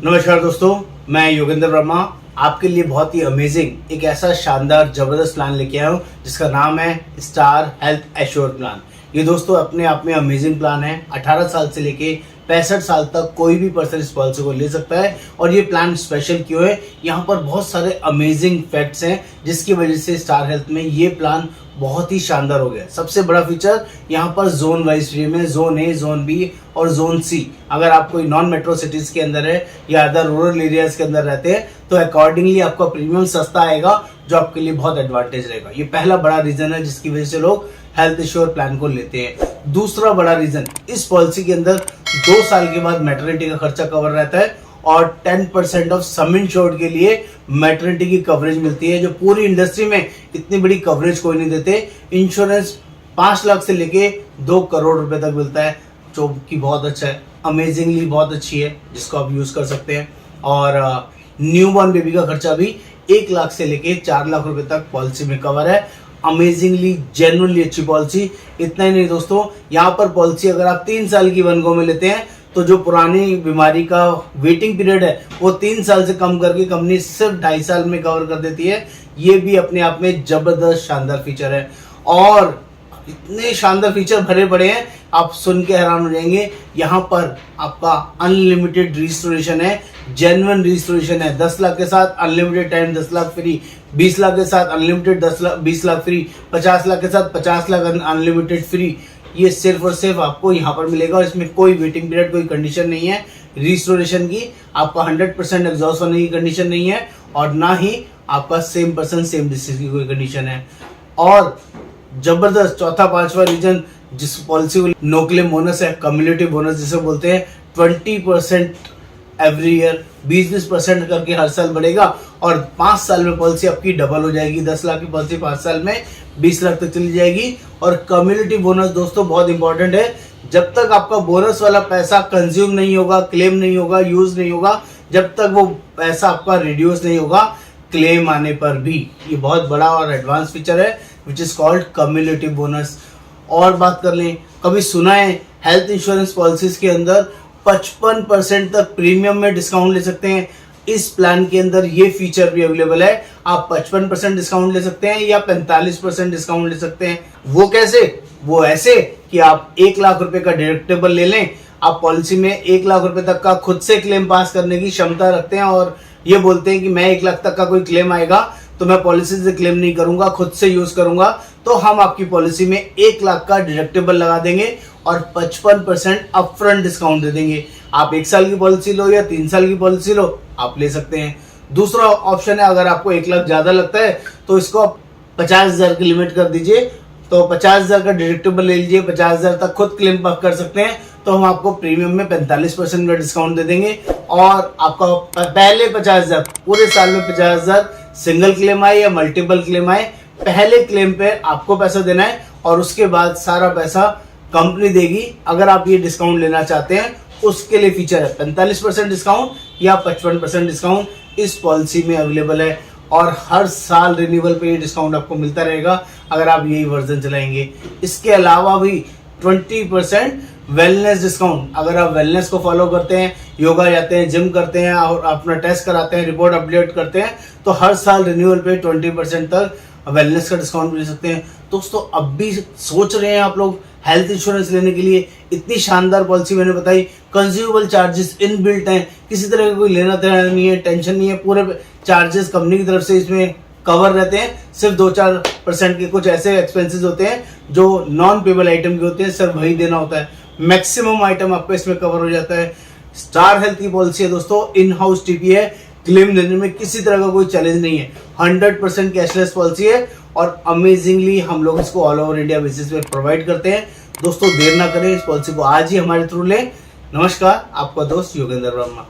नमस्कार दोस्तों, मैं योगेंद्र वर्मा आपके लिए बहुत ही अमेजिंग एक ऐसा शानदार जबरदस्त प्लान लेके आया हूँ जिसका नाम है स्टार हेल्थ एश्योर प्लान। ये दोस्तों अपने आप में अमेजिंग प्लान है। 18 साल से लेके 65 साल तक कोई भी पर्सन इस पॉलिसी को ले सकता है। और ये प्लान स्पेशल क्यों है, यहाँ पर बहुत सारे अमेजिंग फैक्ट्स हैं जिसकी वजह से स्टार हेल्थ में ये प्लान बहुत ही शानदार हो गया। सबसे बड़ा फीचर यहाँ पर जोन वाइज फ्री में, जोन ए, जोन बी और जोन सी। अगर आप कोई नॉन मेट्रो सिटीज के अंदर है या अदर रूरल एरियाज के अंदर रहते हैं तो अकॉर्डिंगली आपका प्रीमियम सस्ता आएगा, जो आपके लिए बहुत एडवांटेज रहेगा। ये पहला बड़ा रीजन है जिसकी वजह से लोग हेल्थ इंश्योर प्लान को लेते हैं। दूसरा बड़ा रीजन, इस पॉलिसी के अंदर 2 साल के बाद मैटरनिटी का खर्चा कवर रहता है और 10% ऑफ सम इंश्योर्ड के लिए मैटरनिटी की कवरेज मिलती है, जो पूरी इंडस्ट्री में इतनी बड़ी कवरेज कोई नहीं देते। इंश्योरेंस 5 लाख से लेके 2 करोड़ रुपए तक मिलता है, जो कि बहुत अच्छा है, अमेजिंगली बहुत अच्छी है, जिसको आप यूज कर सकते हैं। और न्यूबॉर्न बेबी का खर्चा भी 1 लाख से लेके 4 लाख रुपए तक पॉलिसी में कवर है। अमेजिंगली जेन्युइनली अच्छी पॉलिसी। इतना ही नहीं दोस्तों, यहाँ पर पॉलिसी अगर आप 3 साल की वन गो में लेते हैं तो जो पुरानी बीमारी का वेटिंग पीरियड है वो 3 साल से कम करके कंपनी सिर्फ 2.5 साल में कवर कर देती है। ये भी अपने आप में जबरदस्त शानदार फीचर है और इतने शानदार फीचर भरे पड़े हैं, आप सुन के हैरान हो जाएंगे। यहाँ पर आपका अनलिमिटेड रिस्टोरेशन है, जेन्युइन रिस्टोरेशन है। 10 लाख के साथ unlimited time 10 lakh free, 20 lakh के साथ अनलिमिटेड 20 लाख फ्री, 50 लाख के साथ 50 लाख अनलिमिटेड फ्री। ये सिर्फ और सिर्फ आपको यहाँ पर मिलेगा और इसमें कोई वेटिंग पीरियड, कोई कंडीशन नहीं है रिस्टोरेशन की। आपका 100% एग्जॉस्ट होने की कंडीशन नहीं है और ना ही आपका सेम पर्सन सेम डिसीज की कोई कंडीशन है। और जबरदस्त चौथा पांचवा रीजन जिस पॉलिसी को नो क्लेम बोनस है, कम्युनिटी बोनस जिसे बोलते हैं, 20% एवरी ईयर, 20% करके हर साल बढ़ेगा और 5 साल में पॉलिसी आपकी डबल हो जाएगी। 10 लाख की पॉलिसी 5 साल में 20 लाख तक चली जाएगी। और कम्युनिटी बोनस दोस्तों बहुत इंपॉर्टेंट है, जब तक आपका बोनस वाला पैसा कंज्यूम नहीं होगा, क्लेम नहीं होगा, यूज नहीं होगा, जब तक वो पैसा आपका रिड्यूस नहीं होगा क्लेम आने पर भी। ये बहुत बड़ा और एडवांस फीचर है which is called community bonus. और बात कर लें, कभी सुना है हेल्थ इंश्योरेंस पॉलिसीज के अंदर 55% तक प्रीमियम में डिस्काउंट ले सकते हैं। इस प्लान के अंदर ये फीचर भी अवेलेबल है। आप 55% डिस्काउंट ले सकते हैं या 45% डिस्काउंट ले सकते हैं। वो कैसे? वो ऐसे कि आप 1 लाख रुपए का डिडक्टेबल ले लें। आप पॉलिसी में 1 लाख रुपए तक का खुद से क्लेम पास करने की क्षमता रखते हैं और ये बोलते हैं कि मैं 1 लाख तक का कोई क्लेम आएगा तो मैं पॉलिसी से क्लेम नहीं करूंगा, खुद से यूज करूंगा। तो हम आपकी पॉलिसी में 1 लाख का डिडक्टेबल लगा देंगे और 55% अपफ्रंट डिस्काउंट दे देंगे। आप 1 साल की पॉलिसी लो या 3 साल की पॉलिसी लो, आप ले सकते हैं। दूसरा ऑप्शन है, अगर आपको 1 लाख ज्यादा लगता है तो इसको आप 50,000 की लिमिट कर दीजिए, तो 50,000 का डिडक्टेबल ले लीजिए, 50,000 तक खुद क्लेम कर सकते हैं। तो हम आपको प्रीमियम में 45% का डिस्काउंट दे देंगे और आपका पहले 50,000, पूरे साल में 50,000 सिंगल क्लेम आए या मल्टीपल क्लेम आए, पहले क्लेम पे आपको पैसा देना है और उसके बाद सारा पैसा कंपनी देगी। अगर आप ये डिस्काउंट लेना चाहते हैं उसके लिए फीचर है 45% डिस्काउंट या 55% डिस्काउंट इस पॉलिसी में अवेलेबल है और हर साल रिन्यूअल पे ये डिस्काउंट आपको मिलता रहेगा अगर आप यही वर्जन चलाएंगे। इसके अलावा भी 20% वेलनेस डिस्काउंट, अगर आप वेलनेस को फॉलो करते हैं, योगा जाते हैं, जिम करते हैं और अपना टेस्ट कराते हैं, रिपोर्ट अपडेट करते हैं, तो हर साल रिन्यूअल पे 20% तक वेलनेस का डिस्काउंट मिल सकते हैं। दोस्तों अब भी सोच रहे हैं आप लोग हेल्थ इंश्योरेंस लेने के लिए, इतनी शानदार पॉलिसी मैंने बताई, कंज्यूमेबल चार्जेस इनबिल्ट हैं, किसी तरह का कोई लेना देना नहीं है, टेंशन नहीं है, पूरे चार्जेस कंपनी की तरफ से इसमें कवर रहते हैं। सिर्फ 2-4% के कुछ ऐसे एक्सपेंसेस होते हैं जो नॉन पेबल आइटम के होते हैं, सिर्फ वही देना होता है। मैक्सिमम आइटम आपको इसमें कवर हो जाता है। स्टार हेल्थ की पॉलिसी है दोस्तों, इन हाउस टीपी है, क्लेम देने में किसी तरह का कोई चैलेंज नहीं है, 100% कैशलेस पॉलिसी है और अमेजिंगली हम लोग इसको ऑल ओवर इंडिया बेसिस पे प्रोवाइड करते हैं। दोस्तों देर ना करें, इस पॉलिसी को आज ही हमारे थ्रू लें। नमस्कार, आपका दोस्त योगेंद्र वर्मा।